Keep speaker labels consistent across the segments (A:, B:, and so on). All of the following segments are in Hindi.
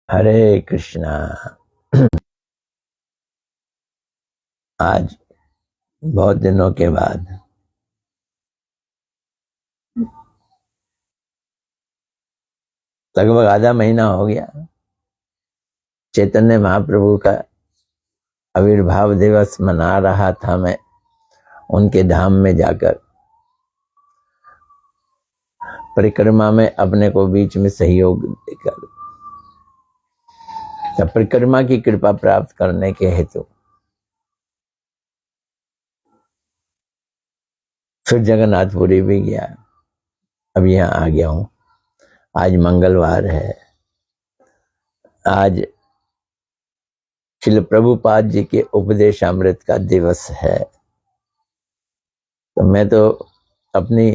A: हरे कृष्णा। आज बहुत दिनों के बाद लगभग आधा महीना हो गया चैतन्य महाप्रभु का आविर्भाव दिवस मना रहा था। मैं उनके धाम में जाकर परिक्रमा में अपने को बीच में सहयोग देकर परिक्रमा की कृपा प्राप्त करने के हेतु फिर जगन्नाथपुरी भी गया। अब यहाँ आ गया हूँ। आज मंगलवार है। आज श्रील प्रभुपाद जी के उपदेशामृत का दिवस है। तो मैं तो अपनी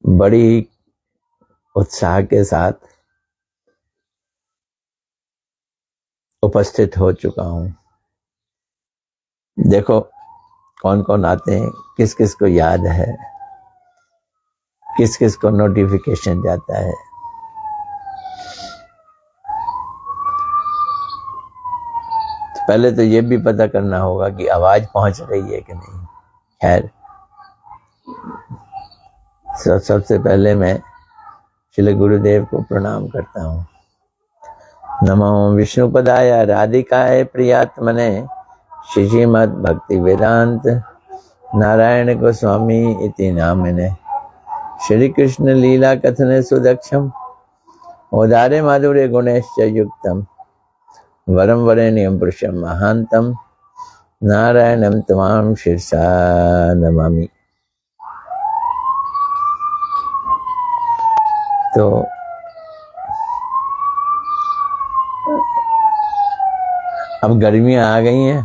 A: बड़ी उत्साह के साथ उपस्थित हो चुका हूँ। देखो कौन कौन आते हैं, किस किस को याद है, किस किस को नोटिफिकेशन जाता है। तो पहले तो ये भी पता करना होगा कि आवाज पहुंच रही है कि नहीं। खैर, सबसे पहले मैं श्री गुरुदेव को प्रणाम करता हूँ। नमो विष्णुपदाय राधिकाय प्रियात्मने श्रीमद् भक्ति वेदांत नारायण गोस्वामी इति नामिने श्री कृष्ण लीला कथने सुदक्षम औदार्य माधुर्य गुणैश्च युक्तम वरम वरेण्यं पुरुषं महांतम नारायणं तमाम शीर्षा नमामि। तो अब गर्मियां आ गई हैं।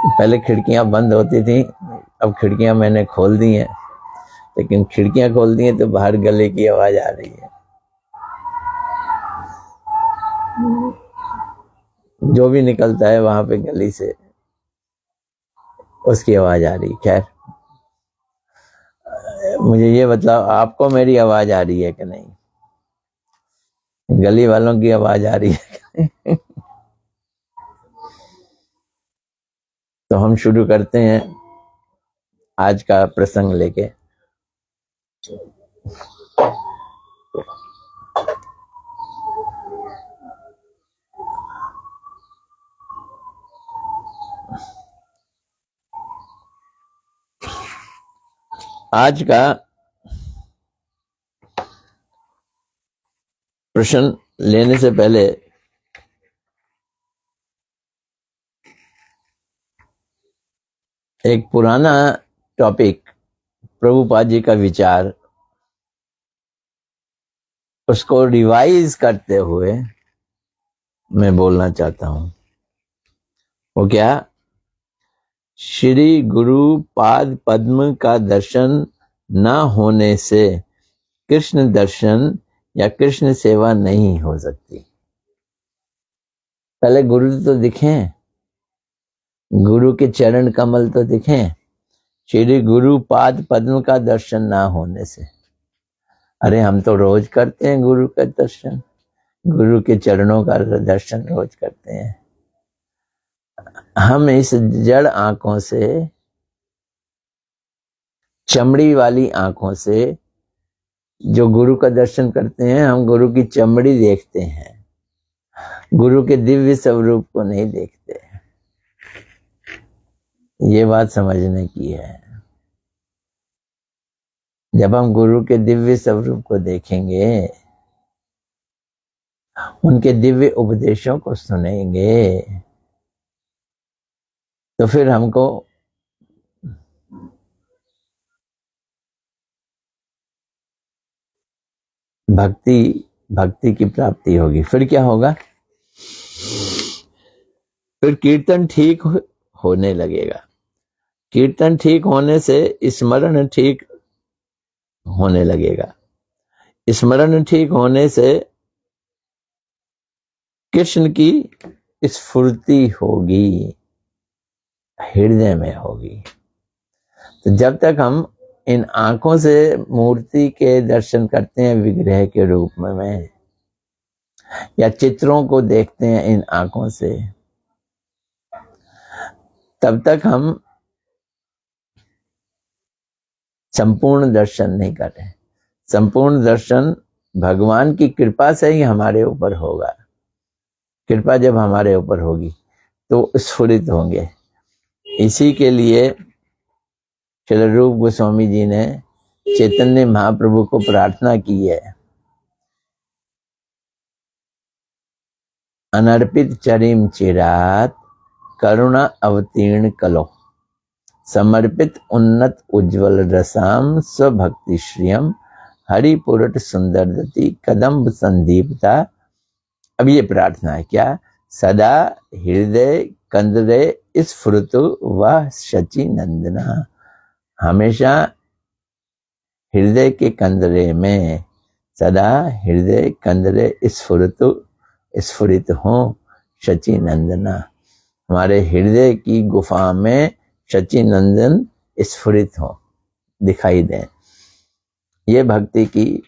A: पहले खिड़कियां बंद होती थी, अब खिड़कियां मैंने खोल दी हैं। लेकिन खिड़कियां खोल दी हैं तो बाहर गले की आवाज आ रही है। जो भी निकलता है वहां पे गली से उसकी आवाज आ रही। खैर, मुझे ये बताओ, आपको मेरी आवाज आ रही है कि नहीं? गली वालों की आवाज आ रही है कि नहीं? तो हम शुरू करते हैं आज का प्रसंग लेके। आज का प्रश्न लेने से पहले एक पुराना टॉपिक, प्रभुपाद जी का विचार, उसको रिवाइज करते हुए मैं बोलना चाहता हूं। वो क्या? श्री गुरु पाद पद्म का दर्शन न होने से कृष्ण दर्शन या कृष्ण सेवा नहीं हो सकती। पहले गुरु तो दिखें, गुरु के चरण कमल तो दिखें। श्री गुरु पाद पद्म का दर्शन ना होने से, अरे हम तो रोज करते हैं गुरु का दर्शन, गुरु के चरणों का दर्शन रोज करते हैं। हम इस जड़ आंखों से, चमड़ी वाली आंखों से जो गुरु का दर्शन करते हैं, हम गुरु की चमड़ी देखते हैं, गुरु के दिव्य स्वरूप को नहीं देखते। ये बात समझने की है। जब हम गुरु के दिव्य स्वरूप को देखेंगे, उनके दिव्य उपदेशों को सुनेंगे, तो फिर हमको भक्ति की प्राप्ति होगी। फिर क्या होगा? फिर कीर्तन ठीक होने लगेगा। कीर्तन ठीक होने से स्मरण ठीक होने लगेगा। स्मरण ठीक होने से कृष्ण की स्फूर्ति होगी, हृदय में होगी। तो जब तक हम इन आंखों से मूर्ति के दर्शन करते हैं विग्रह के रूप में, या चित्रों को देखते हैं इन आंखों से, तब तक हम संपूर्ण दर्शन नहीं कर रहे। संपूर्ण दर्शन भगवान की कृपा से ही हमारे ऊपर होगा। कृपा जब हमारे ऊपर होगी तो स्फुरित होंगे। इसी के लिए श्री रूप गोस्वामी जी ने चैतन्य महाप्रभु को प्रार्थना की है, अनर्पित चरिम चिरात करुणा अवतीर्ण कलो, समर्पित उन्नत उज्ज्वल रसाम स्वभक्ति श्रियम हरिपुरट सुंदर दति कदम्ब संदीपता। अब ये प्रार्थना है क्या, सदा हृदय कंदरे स्फुरतु वह शचि नंदना, हमेशा हृदय के कंदरे में, सदा हृदय कंदरे स्फुरित हो शचि नंदना, हमारे हृदय की गुफा में शचि नंदन स्फुरित हो, दिखाई दें। ये भक्ति की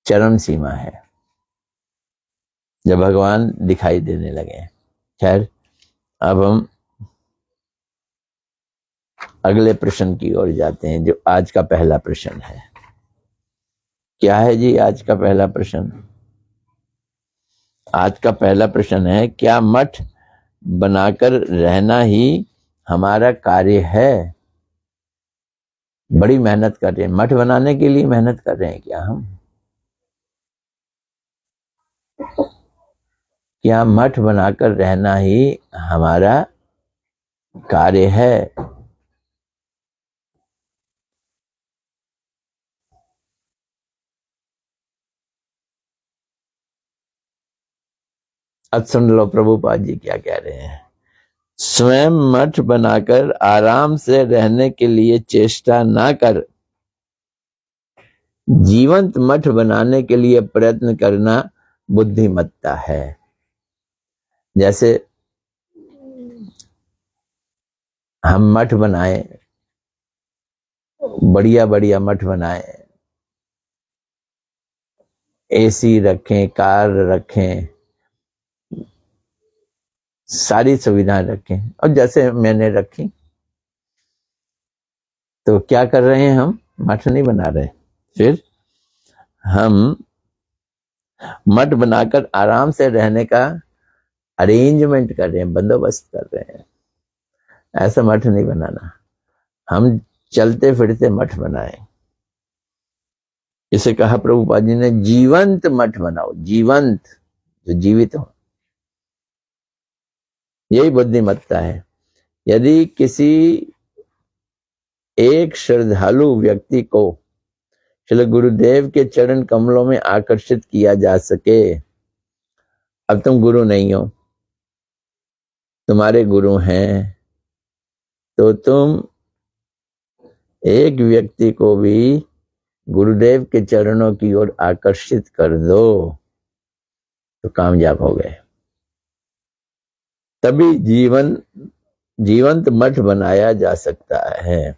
A: चरम सीमा है, जब भगवान दिखाई देने लगे। खैर, अब हम अगले प्रश्न की ओर जाते हैं, जो आज का पहला प्रश्न है। क्या है जी आज का पहला प्रश्न? आज का पहला प्रश्न है, क्या मठ बनाकर रहना ही हमारा कार्य है? बड़ी मेहनत कर रहे हैं, मठ बनाने के लिए मेहनत कर रहे हैं क्या हम? क्या मठ बनाकर रहना ही हमारा कार्य है? अब सुन लो प्रभुपाद जी क्या कह रहे हैं। स्वयं मठ बनाकर आराम से रहने के लिए चेष्टा ना कर, जीवंत मठ बनाने के लिए प्रयत्न करना बुद्धिमत्ता है। जैसे हम मठ बनाए, बढ़िया बढ़िया मठ बनाए, एसी रखें, कार रखें, सारी सुविधाएं रखें, और जैसे मैंने रखी, तो क्या कर रहे हैं हम? मठ नहीं बना रहे। फिर हम मठ बनाकर आराम से रहने का अरेंजमेंट कर रहे हैं, बंदोबस्त कर रहे हैं। ऐसा मठ नहीं बनाना, हम चलते फिरते मठ बनाए। इसे कहा प्रभुपाद जी ने, जीवंत मठ बनाओ, जीवंत, जो जीवित हो। यही बुद्धिमत्ता है। यदि किसी एक श्रद्धालु व्यक्ति को श्री गुरुदेव के चरण कमलों में आकर्षित किया जा सके, अब तुम गुरु नहीं हो, तुम्हारे गुरु हैं, तो तुम एक व्यक्ति को भी गुरुदेव के चरणों की ओर आकर्षित कर दो तो कामयाब हो गए। तभी जीवंत मठ बनाया जा सकता है।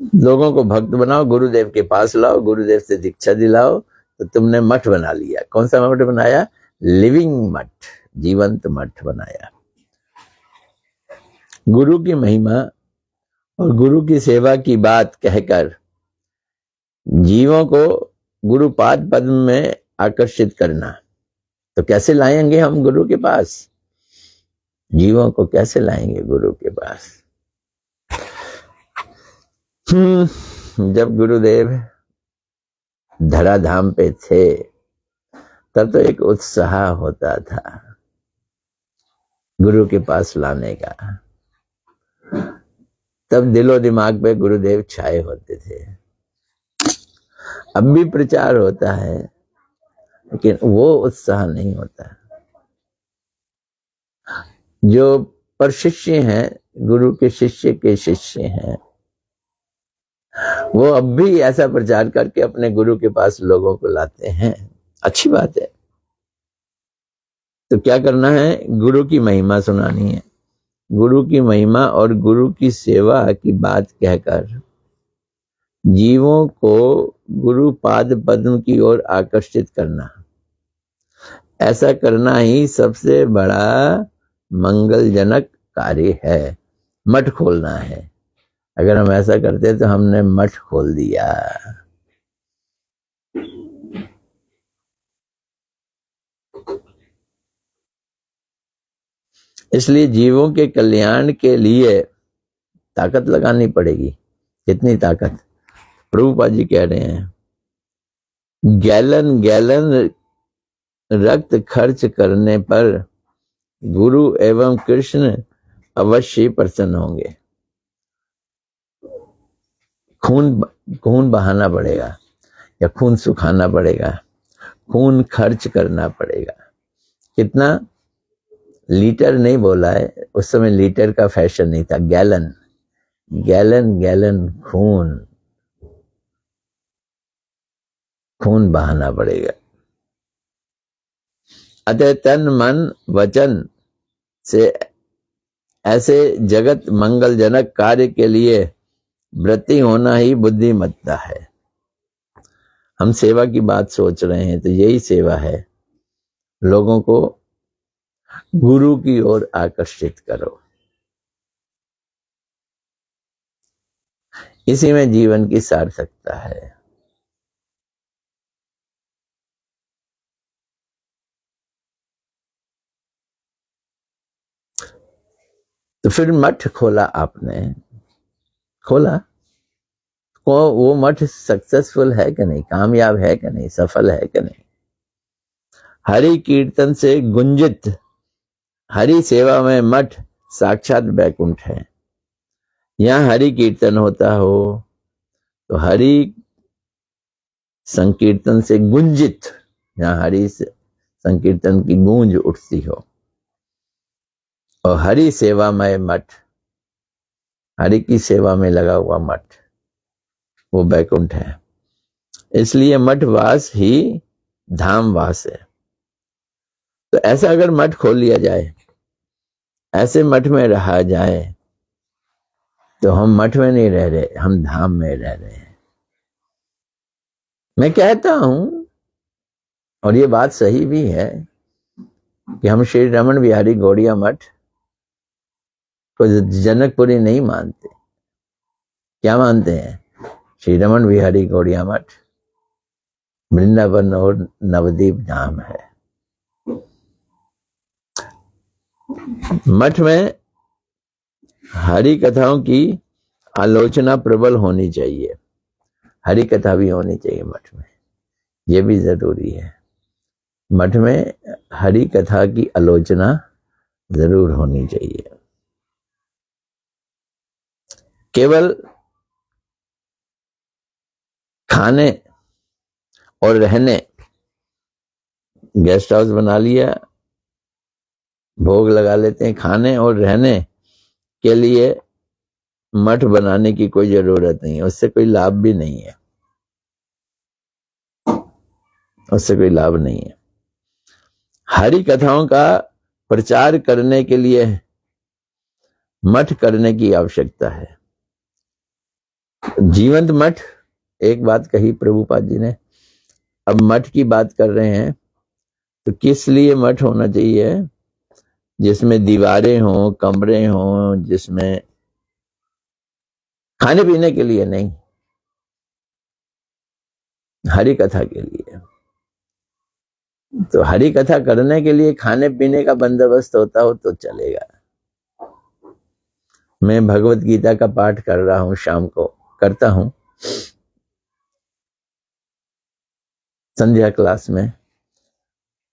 A: लोगों को भक्त बनाओ, गुरुदेव के पास लाओ, गुरुदेव से दीक्षा दिलाओ, तो तुमने मठ बना लिया। कौन सा मठ बनाया? लिविंग मठ, जीवंत मठ बनाया। गुरु की महिमा और गुरु की सेवा की बात कहकर जीवों को गुरुपाद पद्म में आकर्षित करना, तो कैसे लाएंगे हम गुरु के पास? जीवों को कैसे लाएंगे गुरु के पास? जब गुरुदेव धराधाम पे थे, तब तो एक उत्साह होता था गुरु के पास लाने का। तब दिलो दिमाग पे गुरुदेव छाए होते थे। अब भी प्रचार होता है, लेकिन वो उत्साह नहीं होता। जो पर शिष्य हैं, गुरु के शिष्य के शिष्य हैं, वो अब भी ऐसा प्रचार करके अपने गुरु के पास लोगों को लाते हैं। अच्छी बात है। तो क्या करना है? गुरु की महिमा सुनानी है, गुरु की महिमा और गुरु की सेवा की बात कहकर जीवों को गुरु पाद पद्म की ओर आकर्षित करना, ऐसा करना ही सबसे बड़ा मंगलजनक कार्य है। मठ खोलना है। अगर हम ऐसा करते तो हमने मठ खोल दिया। इसलिए जीवों के कल्याण के लिए ताकत लगानी पड़ेगी। कितनी ताकत? प्रभुपाद जी कह रहे हैं, गैलन गैलन रक्त खर्च करने पर गुरु एवं कृष्ण अवश्य प्रसन्न होंगे। खून बहाना पड़ेगा या खून सुखाना पड़ेगा, खून खर्च करना पड़ेगा। कितना? लीटर नहीं बोला है, उस समय लीटर का फैशन नहीं था। गैलन गैलन गैलन खून बहाना पड़ेगा। अतः तन मन वचन से ऐसे जगत मंगलजनक कार्य के लिए व्रती होना ही बुद्धिमत्ता है। हम सेवा की बात सोच रहे हैं तो यही सेवा है, लोगों को गुरु की ओर आकर्षित करो। इसी में जीवन की सार्थकता है। तो फिर मठ खोला आपने, खोला वो मठ सक्सेसफुल है कि नहीं, कामयाब है कि नहीं, सफल है कि नहीं? हरि कीर्तन से गुंजित हरि सेवा में मठ साक्षात बैकुंठ है। यहां हरि कीर्तन होता हो तो हरि संकीर्तन से गुंजित, यहां हरि संकीर्तन की गूंज उठती हो, और हरि सेवा में मठ, हरि की सेवा में लगा हुआ मठ, वो बैकुंठ है। इसलिए मठ वास ही धाम वास है। तो ऐसा अगर मठ खोल लिया जाए, ऐसे मठ में रहा जाए, तो हम मठ में नहीं रह रहे, हम धाम में रह रहे हैं। मैं कहता हूं, और ये बात सही भी है, कि हम श्री रमन बिहारी गौड़िया मठ को जनकपुरी नहीं मानते। क्या मानते हैं? श्री रमन बिहारी गौड़िया मठ वृंदावन और नवद्वीप धाम है। मठ में हरि कथाओं की आलोचना प्रबल होनी चाहिए, हरि कथा भी होनी चाहिए मठ में, यह भी जरूरी है। मठ में हरि कथा की आलोचना जरूर होनी चाहिए। केवल खाने और रहने, गेस्ट हाउस बना लिया, भोग लगा लेते हैं, खाने और रहने के लिए मठ बनाने की कोई जरूरत नहीं है, उससे कोई लाभ भी नहीं है, उससे कोई लाभ नहीं है। हरि कथाओं का प्रचार करने के लिए मठ करने की आवश्यकता है। जीवंत मठ, एक बात कही प्रभुपाद जी ने, अब मठ की बात कर रहे हैं, तो किस लिए मठ होना चाहिए? जिसमें दीवारें हों, कमरे हों, जिसमें खाने पीने के लिए नहीं, हरि कथा के लिए। तो हरि कथा करने के लिए खाने पीने का बंदोबस्त होता हो तो चलेगा। मैं भगवत गीता का पाठ कर रहा हूं, शाम को करता हूं संध्या क्लास में,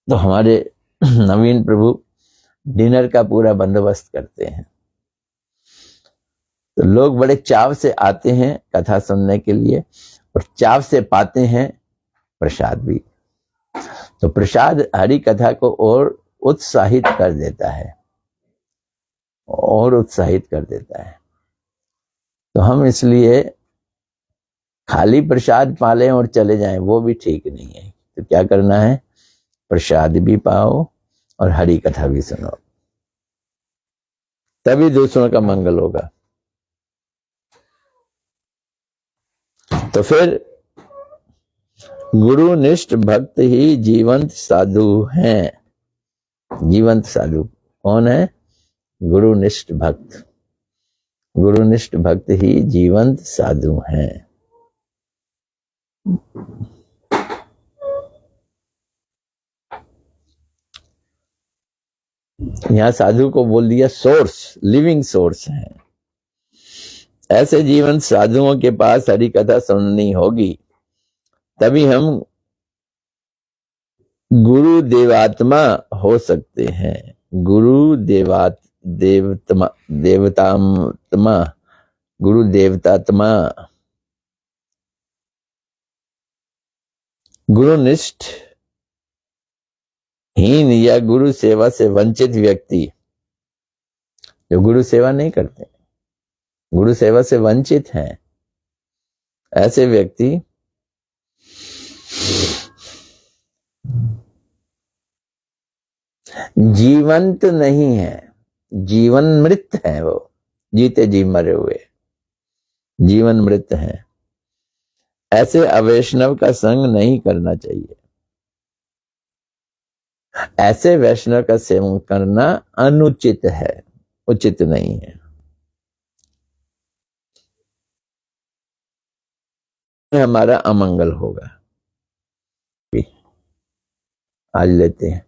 A: तो हमारे नवीन प्रभु डिनर का पूरा बंदोबस्त करते हैं। तो लोग बड़े चाव से आते हैं कथा सुनने के लिए, और चाव से पाते हैं प्रसाद भी। तो प्रसाद हरि कथा को और उत्साहित कर देता है, और उत्साहित कर देता है। तो हम इसलिए खाली प्रसाद पालें और चले जाएं, वो भी ठीक नहीं है। तो क्या करना है? प्रसाद भी पाओ और हरि कथा भी सुनो। तभी दूसरों का मंगल होगा। तो फिर गुरुनिष्ठ भक्त ही जीवंत साधु हैं। जीवंत साधु कौन है? गुरुनिष्ठ भक्त। गुरुनिष्ठ भक्त ही जीवंत साधु हैं। यहां साधु को बोल दिया सोर्स, लिविंग सोर्स है। ऐसे जीवन साधुओं के पास हरि कथा सुननी होगी, तभी हम गुरु देवात्मा हो सकते हैं। गुरु देवतात्मा, गुरु देवतात्मा, गुरुनिष्ठ हीन या गुरु सेवा से वंचित व्यक्ति, जो गुरु सेवा नहीं करते, गुरु सेवा से वंचित हैं, ऐसे व्यक्ति जीवंत नहीं है, जीवन मृत है। वो जीते जी मरे हुए जीवन मृत है। ऐसे अवैष्णव का संग नहीं करना चाहिए। ऐसे वैष्णव का सेवन करना अनुचित है, उचित नहीं है। हमारा अमंगल होगा। आज लेते हैं।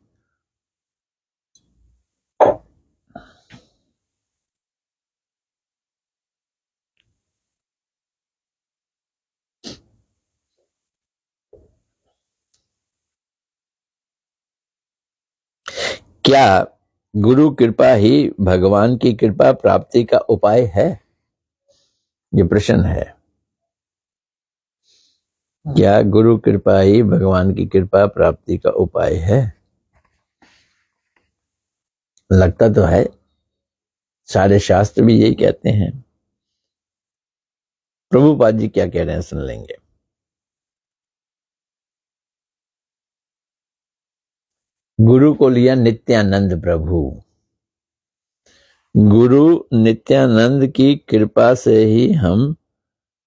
A: क्या गुरु कृपा ही भगवान की कृपा प्राप्ति का उपाय है? ये प्रश्न है। क्या गुरु कृपा ही भगवान की कृपा प्राप्ति का उपाय है? लगता तो है, सारे शास्त्र भी यही कहते हैं। प्रभुपाद जी क्या कह रहे हैं सुन लेंगे। गुरु को लिया नित्यानंद प्रभु। गुरु नित्यानंद की कृपा से ही हम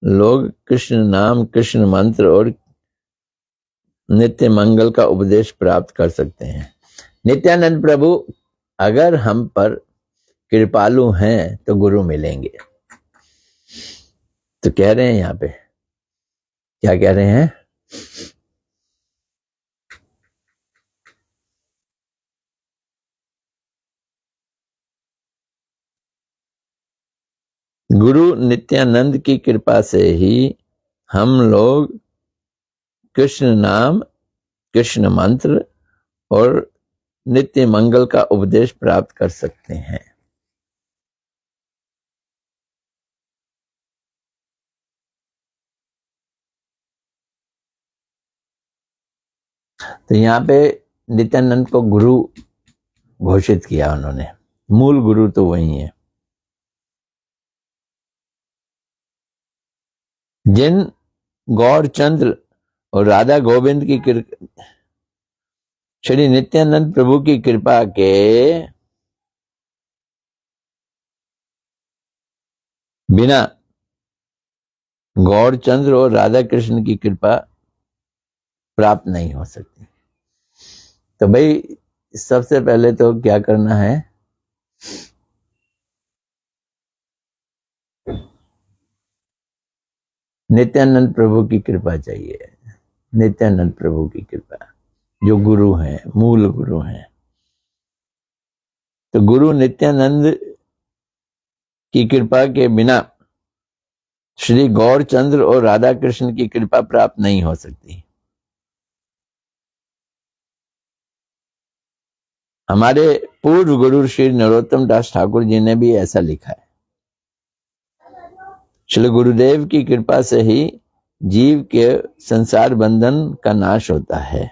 A: लोग कृष्ण नाम, कृष्ण मंत्र और नित्य मंगल का उपदेश प्राप्त कर सकते हैं। नित्यानंद प्रभु अगर हम पर कृपालु हैं तो गुरु मिलेंगे। तो कह रहे हैं यहां पे, क्या कह रहे हैं? गुरु नित्यानंद की कृपा से ही हम लोग कृष्ण नाम, कृष्ण मंत्र और नित्य मंगल का उपदेश प्राप्त कर सकते हैं। तो यहाँ पे नित्यानंद को गुरु घोषित किया उन्होंने। मूल गुरु तो वही है। जिन गौरचंद्र और राधा गोविंद की श्री नित्यानंद प्रभु की कृपा के बिना गौरचंद्र और राधा कृष्ण की कृपा प्राप्त नहीं हो सकती। तो भाई सबसे पहले तो क्या करना है? नित्यानंद प्रभु की कृपा चाहिए। नित्यानंद प्रभु की कृपा, जो गुरु हैं, मूल गुरु हैं। तो गुरु नित्यानंद की कृपा के बिना श्री गौरचंद्र और राधा कृष्ण की कृपा प्राप्त नहीं हो सकती। हमारे पूर्व गुरु श्री नरोत्तम दास ठाकुर जी ने भी ऐसा लिखा है। श्री गुरुदेव की कृपा से ही जीव के संसार बंधन का नाश होता है।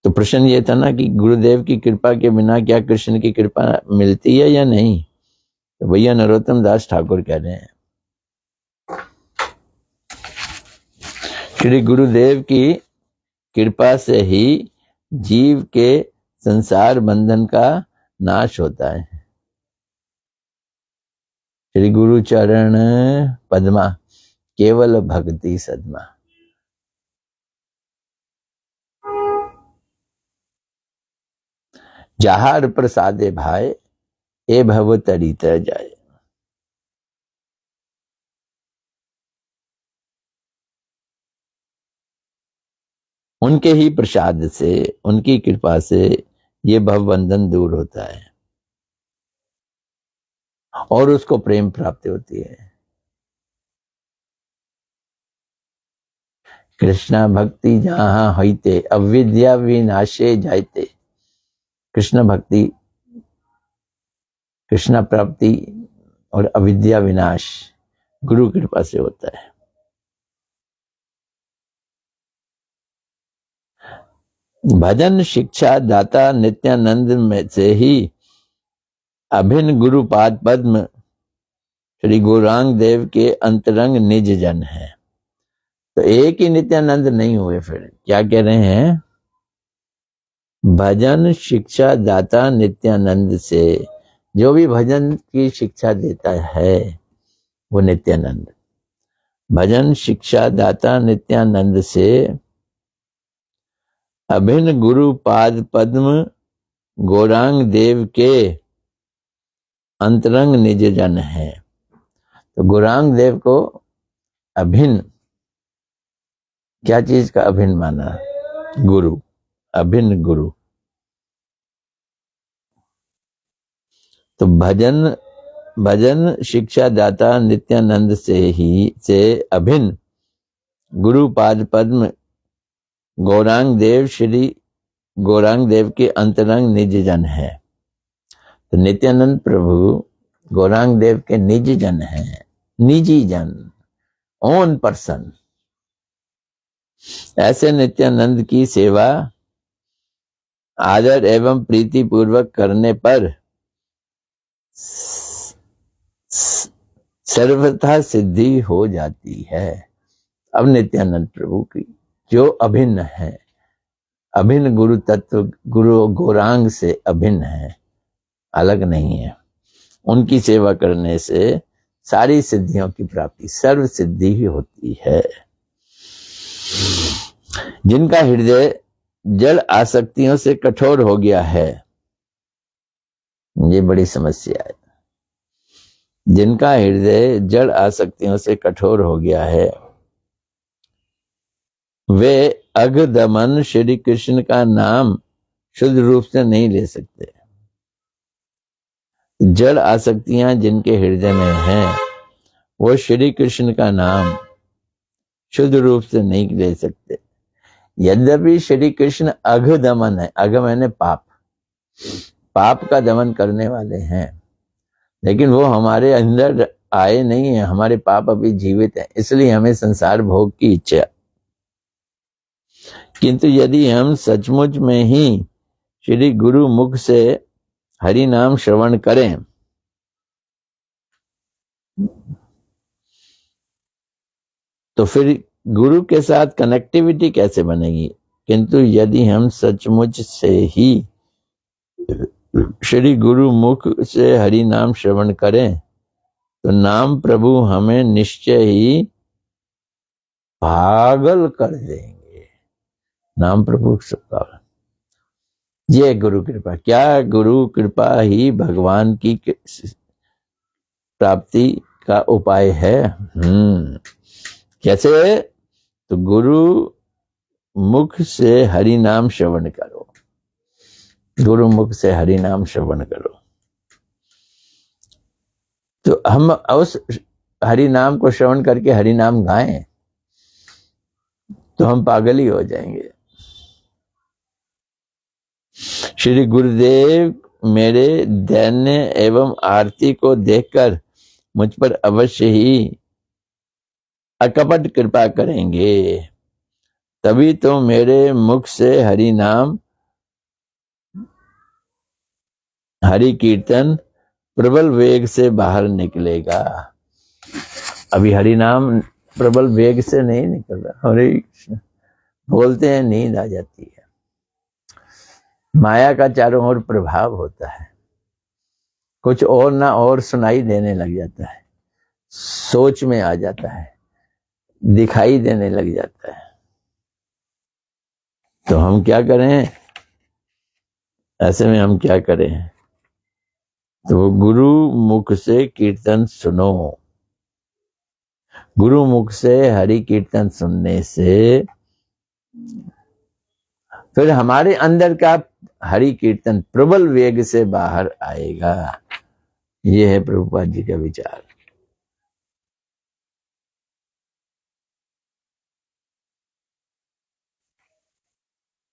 A: तो प्रश्न ये था ना कि गुरुदेव की कृपा के बिना क्या कृष्ण की कृपा मिलती है या नहीं? तो भैया नरोत्तम दास ठाकुर कह रहे हैं, श्री गुरुदेव की कृपा से ही जीव के संसार बंधन का नाश होता है। श्री गुरु चरण पद्मा केवल भक्ति सदमा। जहार प्रसादे भाई ए भव तरी तर जाए। उनके ही प्रसाद से, उनकी कृपा से ये भव बंधन दूर होता है और उसको प्रेम प्राप्त होती है। कृष्णा भक्ति जहां होते अविद्या विनाशे जायते। कृष्ण भक्ति, कृष्णा प्राप्ति और अविद्या विनाश गुरु कृपा से होता है। भजन शिक्षा दाता नित्यानंद में से ही अभिन्न गुरुपाद पद्म श्री गौरांग देव के अंतरंग निज जन है। तो एक ही नित्यानंद नहीं हुए, फिर क्या कह रहे हैं? भजन शिक्षा दाता नित्यानंद से, जो भी भजन की शिक्षा देता है वो नित्यानंद। भजन शिक्षा दाता नित्यानंद से अभिन्न गुरु पाद पद्म गौरांग देव के अंतरंग निज जन है। तो गौरांग देव को अभिन्न, क्या चीज का अभिन्न माना? गुरु, अभिन्न गुरु। तो भजन शिक्षा दाता नित्यानंद से अभिन्न गुरु पाद पद्म गौरांग देव श्री गौरांग देव के अंतरंग निज जन है। तो नित्यानंद प्रभु गौरांग देव के निज जन हैं, निजी जन, ओन पर्सन। ऐसे नित्यानंद की सेवा आदर एवं प्रीति पूर्वक करने पर सर्वथा सिद्धि हो जाती है। अब नित्यानंद प्रभु की जो अभिन्न है, अभिन्न गुरु तत्व, गुरु गौरांग से अभिन्न है, अलग नहीं है, उनकी सेवा करने से सारी सिद्धियों की प्राप्ति, सर्व सिद्धि ही होती है। जिनका हृदय जड़ आसक्तियों से कठोर हो गया है, ये बड़ी समस्या है। जिनका हृदय जड़ आसक्तियों से कठोर हो गया है, वे अघदमन श्री कृष्ण का नाम शुद्ध रूप से नहीं ले सकते। जड़ आसक्तियां जिनके हृदय में हैं, वो श्री कृष्ण का नाम शुद्ध रूप से नहीं ले सकते। यद्यपि श्री कृष्ण अघदमन है, अघ मैंने पाप, पाप का दमन करने वाले हैं, लेकिन वो हमारे अंदर आए नहीं है, हमारे पाप अभी जीवित है, इसलिए हमें संसार भोग की इच्छा। किंतु यदि हम सचमुच में ही श्री गुरु मुख से हरि नाम श्रवण करें, तो फिर गुरु के साथ कनेक्टिविटी कैसे बनेगी? किंतु यदि हम सचमुच से ही श्री गुरु मुख से हरि नाम श्रवण करें, तो नाम प्रभु हमें निश्चय ही पागल कर देंगे। नाम प्रभु पागल। ये गुरु कृपा, क्या गुरु कृपा ही भगवान की प्राप्ति का उपाय है। कैसे? तो गुरु मुख से हरि नाम श्रवण करो, गुरु मुख से हरि नाम श्रवण करो। तो हम उस हरि नाम को श्रवण करके हरि नाम गाएं तो हम पागल ही हो जाएंगे। श्री गुरुदेव मेरे दैन्य एवं आरती को देखकर मुझ पर अवश्य ही अकपट कृपा करेंगे, तभी तो मेरे मुख से हरि नाम, हरि कीर्तन प्रबल वेग से बाहर निकलेगा। अभी हरि नाम प्रबल वेग से नहीं निकल रहा। हरे कृष्ण बोलते हैं, नींद आ जाती है। माया का चारों ओर प्रभाव होता है, कुछ और ना और सुनाई देने लग जाता है। सोच में आ जाता है, दिखाई देने लग जाता है। तो हम क्या करें, ऐसे में हम क्या करें? तो गुरु मुख से कीर्तन सुनो। गुरु मुख से हरि कीर्तन सुनने से फिर हमारे अंदर का हरि कीर्तन प्रबल वेग से बाहर आएगा। ये है प्रभुपाद जी का विचार।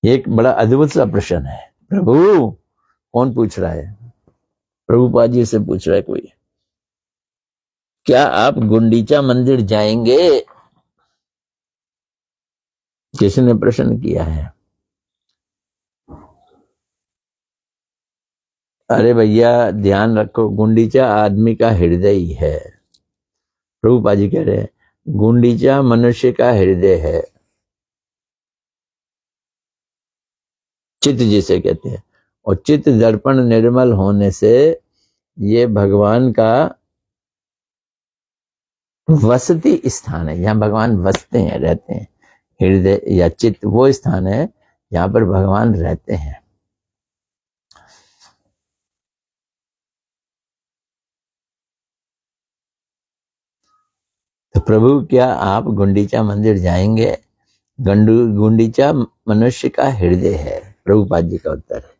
A: एक बड़ा अद्भुत सा प्रश्न है। प्रभु, कौन पूछ रहा है? प्रभुपाद जी से पूछ रहा है कोई। क्या आप गुंडीचा मंदिर जाएंगे? किसने प्रश्न किया है? अरे भैया ध्यान रखो, गुंडीचा आदमी का हृदय ही है। प्रभुपाद जी कह रहे हैं गुंडीचा मनुष्य का हृदय है, चित्त जिसे कहते हैं। और चित्त दर्पण निर्मल होने से ये भगवान का वसती स्थान है, जहां भगवान बसते हैं, रहते हैं। हृदय या चित्त वो स्थान है जहां पर भगवान रहते हैं। तो प्रभु, क्या आप गुंडीचा मंदिर जाएंगे? गुंडीचा मनुष्य का हृदय है। प्रभुपाद जी का उत्तर है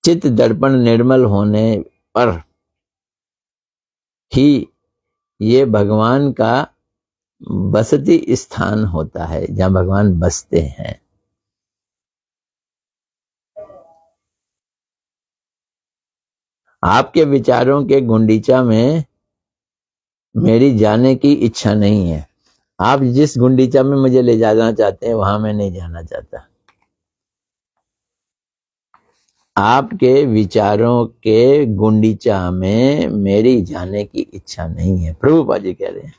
A: चित्त दर्पण निर्मल होने पर ही ये भगवान का बसती स्थान होता है, जहां भगवान बसते हैं। आपके विचारों के गुंडीचा में मेरी जाने की इच्छा नहीं है। आप जिस गुंडीचा में मुझे ले जाना चाहते हैं वहां मैं नहीं जाना चाहता। आपके विचारों के गुंडीचा में मेरी जाने की इच्छा नहीं है, प्रभुपाद जी कह रहे हैं।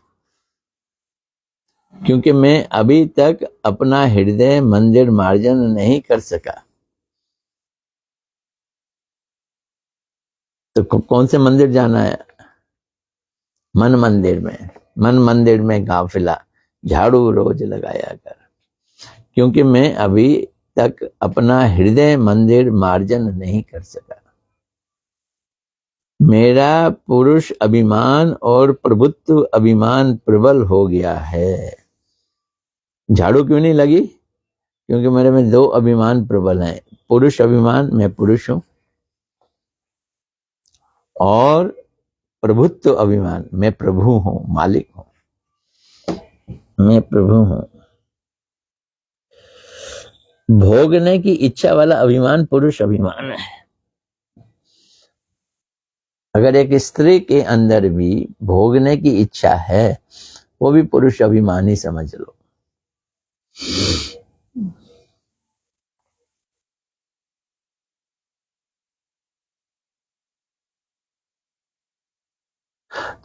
A: क्योंकि मैं अभी तक अपना हृदय मंदिर मार्जन नहीं कर सका। तो कौन से मंदिर जाना है? मन मंदिर में। मन मंदिर में गाफिला झाड़ू रोज लगाया कर। क्योंकि मैं अभी तक अपना हृदय मंदिर मार्जन नहीं कर सका। मेरा पुरुष अभिमान और प्रभुत्व अभिमान प्रबल हो गया है। झाड़ू क्यों नहीं लगी? क्योंकि मेरे में दो अभिमान प्रबल हैं। पुरुष अभिमान, मैं पुरुष हूं, और प्रभुत्व अभिमान, मैं प्रभु हूं, मालिक हूं, मैं प्रभु हूं। भोगने की इच्छा वाला अभिमान पुरुष अभिमान है। अगर एक स्त्री के अंदर भी भोगने की इच्छा है, वो भी पुरुष अभिमान ही समझ लो।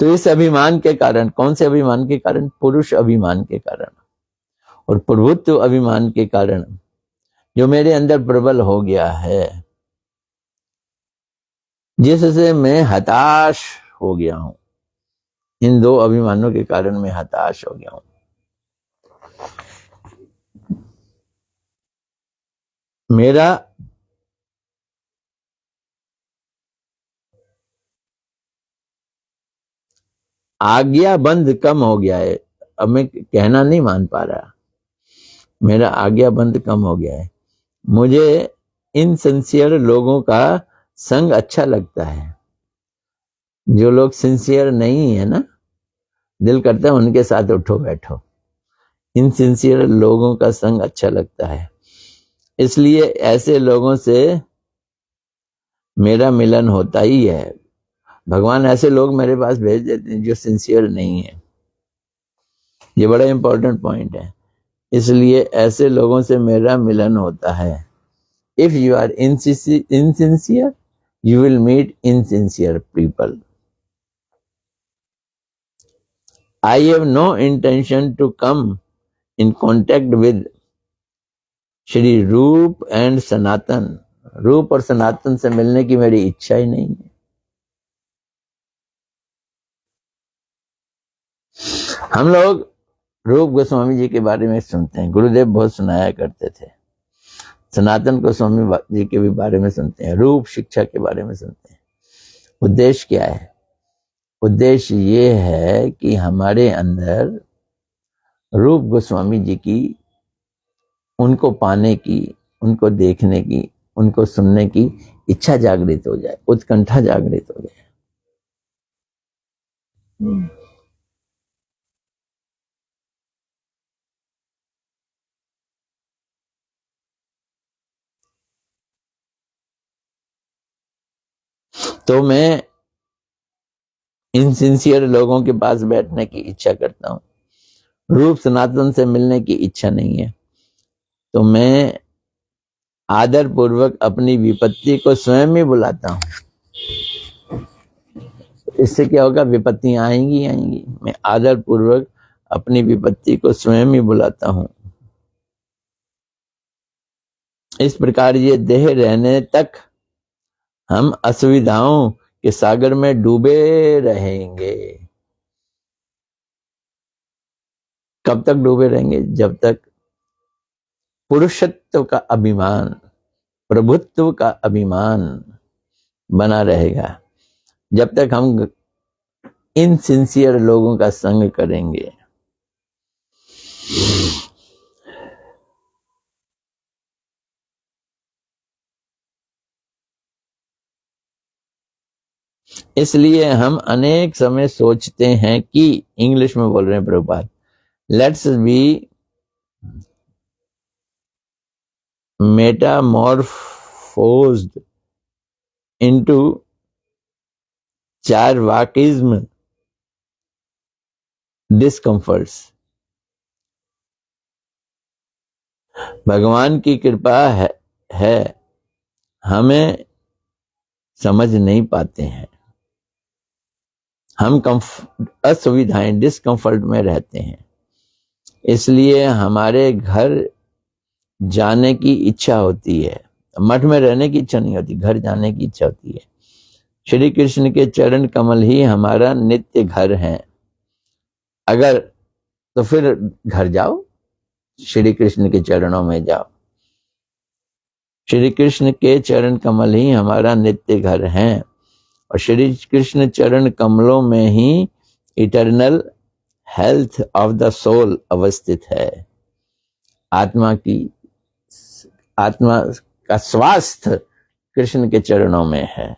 A: तो इस अभिमान के कारण, कौन से अभिमान के कारण? पुरुष अभिमान के कारण और प्रभुत्व अभिमान के कारण जो मेरे अंदर प्रबल हो गया है, जिससे मैं हताश हो गया हूं। इन दो अभिमानों के कारण मैं हताश हो गया हूं। मेरा आज्ञाबंध कम हो गया है। अब मैं कहना नहीं मान पा रहा। मेरा आज्ञाबंध कम हो गया है। मुझे इनसिंसियर लोगों का संग अच्छा लगता है। जो लोग सिंसियर नहीं है ना, दिल करता है उनके साथ उठो बैठो। इनसिंसियर लोगों का संग अच्छा लगता है, इसलिए ऐसे लोगों से मेरा मिलन होता ही है। भगवान ऐसे लोग मेरे पास भेज देते हैं जो सिंसियर नहीं है। ये बड़ा इंपॉर्टेंट पॉइंट है। इसलिए ऐसे लोगों से मेरा मिलन होता है। If you are insincere, you will meet insincere people. I have no intention to come in contact with Shri रूप एंड सनातन। रूप और सनातन से मिलने की मेरी इच्छा ही नहीं है। हम लोग रूप गोस्वामी जी के बारे में सुनते हैं, गुरुदेव बहुत सुनाया करते थे। सनातन गोस्वामी जी के भी बारे में सुनते हैं, रूप शिक्षा के बारे में सुनते हैं। उद्देश्य क्या है? उद्देश्य ये है कि हमारे अंदर रूप गोस्वामी जी की, उनको पाने की, उनको देखने की, उनको सुनने की इच्छा जागृत हो जाए, उत्कंठा जागृत हो जाए। तो मैं इनसिंसियर लोगों के पास बैठने की इच्छा करता हूं। रूप सनातन से मिलने की इच्छा नहीं है। तो मैं आदर पूर्वक अपनी विपत्ति को स्वयं ही बुलाता हूं। इससे क्या होगा? विपत्तियां आएंगी आएंगी। मैं आदर पूर्वक अपनी विपत्ति को स्वयं ही बुलाता हूं। इस प्रकार ये देह रहने तक हम असुविधाओं के सागर में डूबे रहेंगे। कब तक डूबे रहेंगे? जब तक पुरुषत्व का अभिमान, प्रभुत्व का अभिमान बना रहेगा, जब तक हम इनसिंसियर लोगों का संग करेंगे। इसलिए हम अनेक समय सोचते हैं कि, इंग्लिश में बोल रहे हैं Prabhupada, let's be metamorphosed into charvakism discomforts. भगवान की कृपा है हमें समझ नहीं पाते हैं। हम असुविधाएं, डिस्कम्फर्ट में रहते हैं। इसलिए हमारे घर जाने की इच्छा होती है। मठ में रहने की इच्छा नहीं होती, घर जाने की इच्छा होती है। श्री कृष्ण के चरण कमल ही हमारा नित्य घर है। अगर तो फिर घर जाओ, श्री कृष्ण के चरणों में जाओ। श्री कृष्ण के चरण कमल ही हमारा नित्य घर है, और श्री कृष्ण चरण कमलों में ही eternal health of the soul अवस्थित है। आत्मा का स्वास्थ्य कृष्ण के चरणों में है।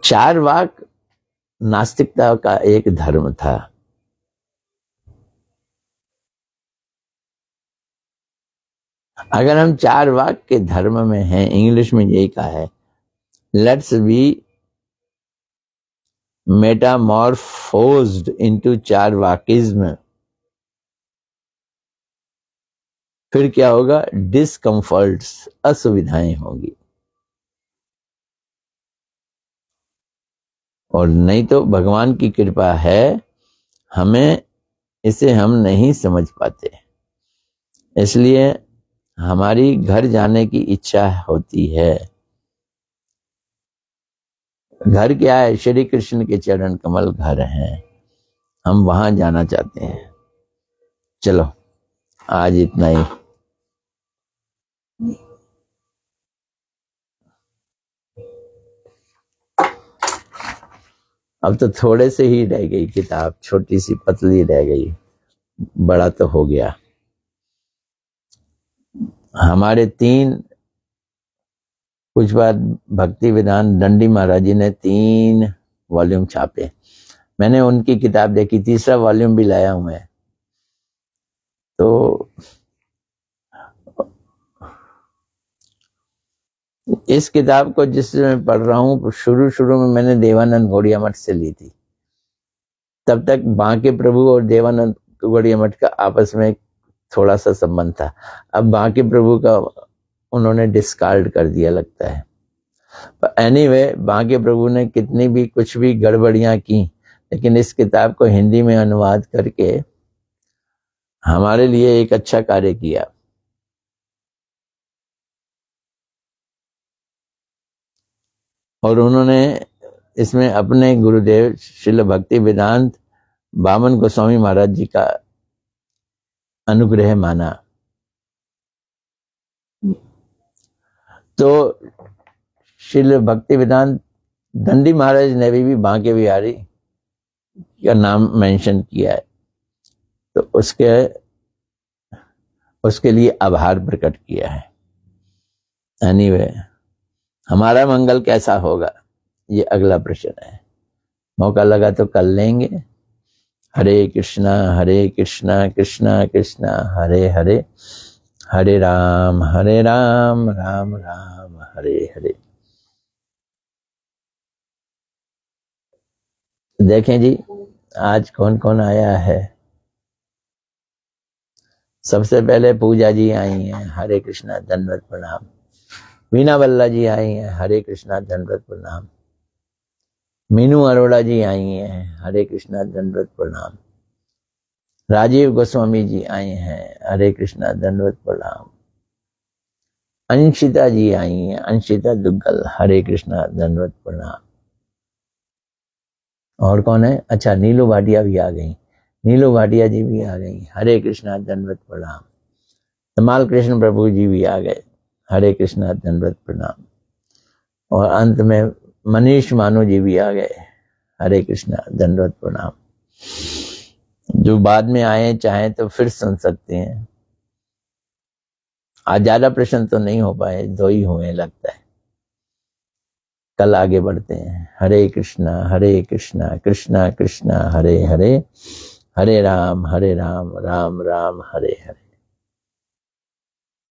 A: चारवाक नास्तिकता का एक धर्म था। अगर हम चारवाक के धर्म में हैं, इंग्लिश में यही कहा है, लेट्स बी मेटामॉर्फोज्ड इनटू चारवाकिज्म। फिर क्या होगा? डिस्कम्फर्ट्स, असुविधाएं होगी। और नहीं तो भगवान की कृपा है, हमें इसे हम नहीं समझ पाते। इसलिए हमारी घर जाने की इच्छा होती है। घर क्या है? श्री कृष्ण के चरण कमल घर हैं, हम वहां जाना चाहते हैं। चलो आज इतना ही। अब तो थोड़े से ही रह गई किताब, छोटी सी पतली रह गई, बड़ा तो हो गया। हमारे कुछ बार भक्ति विधान दंडी महाराज जी ने 3 वॉल्यूम छापे। मैंने उनकी किताब देखी, तीसरा वॉल्यूम भी लाया हूं मैं। तो इस किताब को जिससे मैं पढ़ रहा हूं, शुरू में मैंने देवानंद गौड़िया मठ से ली थी। तब तक बांके प्रभु और देवानंद गौड़िया मठ का आपस में थोड़ा सा संबंध था। अब बांके प्रभु का उन्होंने डिस्कार्ड कर दिया लगता है। पर एनीवे बांके प्रभु ने कितनी भी कुछ भी गड़बड़ियां की, लेकिन इस किताब को हिंदी में अनुवाद करके हमारे लिए एक अच्छा कार्य किया। और उन्होंने इसमें अपने गुरुदेव श्रील भक्ति वेदांत बामन गोस्वामी महाराज जी का अनुग्रह माना। तो श्रील भक्ति वेदांत दंडी महाराज ने भी बांके बिहारी का नाम मेंशन किया है, तो उसके लिए आभार प्रकट किया है। एनीवे, हमारा मंगल कैसा होगा ये अगला प्रश्न है, मौका लगा तो कर लेंगे। हरे कृष्णा कृष्णा कृष्णा हरे हरे, हरे राम राम राम हरे हरे। देखें जी आज कौन कौन आया है। सबसे पहले पूजा जी आई हैं, हरे कृष्णा दंडवत प्रणाम। वीना बल्ला जी आई हैं, हरे कृष्णा दंडवत प्रणाम। मीनू अरोड़ा जी आई हैं, हरे कृष्णा दंडवत प्रणाम। राजीव गोस्वामी जी आए हैं, हरे कृष्णा दंडवत प्रणाम। अंशिता जी आई हैं, अंशिता दुग्गल, हरे कृष्णा दंडवत प्रणाम। और कौन है? अच्छा, नीलू भाटिया भी आ गई, नीलू भाटिया जी भी आ गई, हरे कृष्णा दंडवत प्रणाम। धमाल कृष्ण प्रभु जी भी आ गए, हरे कृष्णा दंडवत प्रणाम। और अंत में मनीष मानो जी भी आ गए, हरे कृष्णा दंडवत प्रणाम। जो बाद में आए चाहे तो फिर सुन सकते हैं। आज ज्यादा प्रश्न तो नहीं हो पाए, 2 ही हुए लगता है। कल आगे बढ़ते हैं। हरे कृष्णा कृष्णा कृष्णा हरे हरे, हरे राम राम राम हरे हरे।